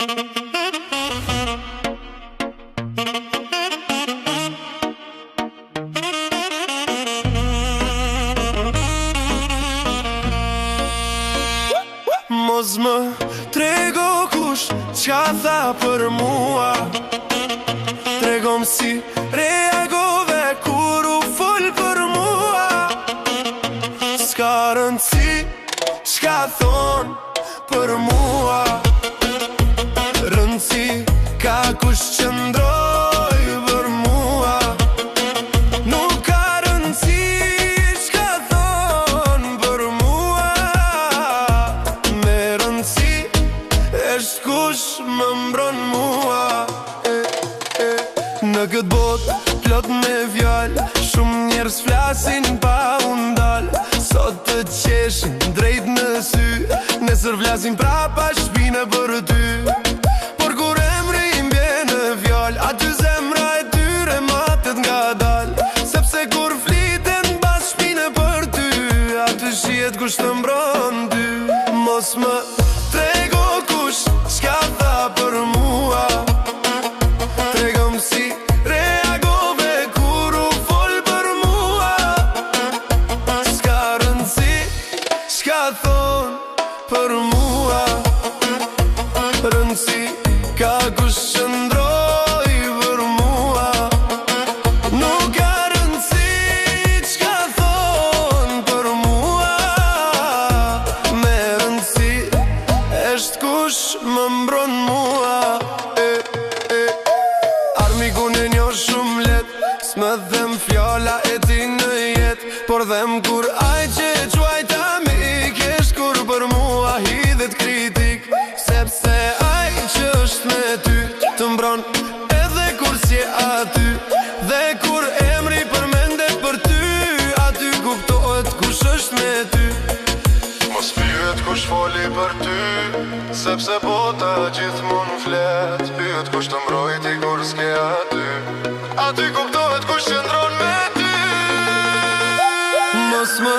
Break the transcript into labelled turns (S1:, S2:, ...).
S1: Mos më trego kush qka tha për mua, tregom si reagove kur u fol për mua. S'ka rëndsi qka thon për mua, rëndsi ka kush qëndroj për mua. Nuk ka rëndsi qka thon për mua, me rëndsi esht kush më mbron mua. Në këtë botë plot me fjall, shumë njerëz flasin pa undal. Sot të qeshin drejt në sy, nesër flasin prapa shpine për ty. Por kur emri im bjen në fjall, aty zemra e tyre matet nga dal. Sepse kur fliten bas shpine për ty, aty shihet kush të mbron ty. Mos më trego kush qka tha për mua, tregom si reagove kur u fol për mua. S'ka rëndsi qka thon për mua, rëndsi ka kush qëndroj për mua. Nuk ka rëndsi qka thon për mua, me rëndsi esht kush më mbron mua. Armikun e njo shumë let, s'më dhem fjalla e ti në jet, por dhem kur aj që quajta mi kesh kur për mua hidhet kritik. Sepse aj që është me ty të mbron edhe kur s'je aty, dhe kur emri përmendet për ty, aty kuptohet kush është me ty. Mos pyet kush foli për ty, sepse bota gjithmon flet. Pyet kush të mbrojti kur s'ke aty, aty kuptohet kush qëndron me ty. Mos më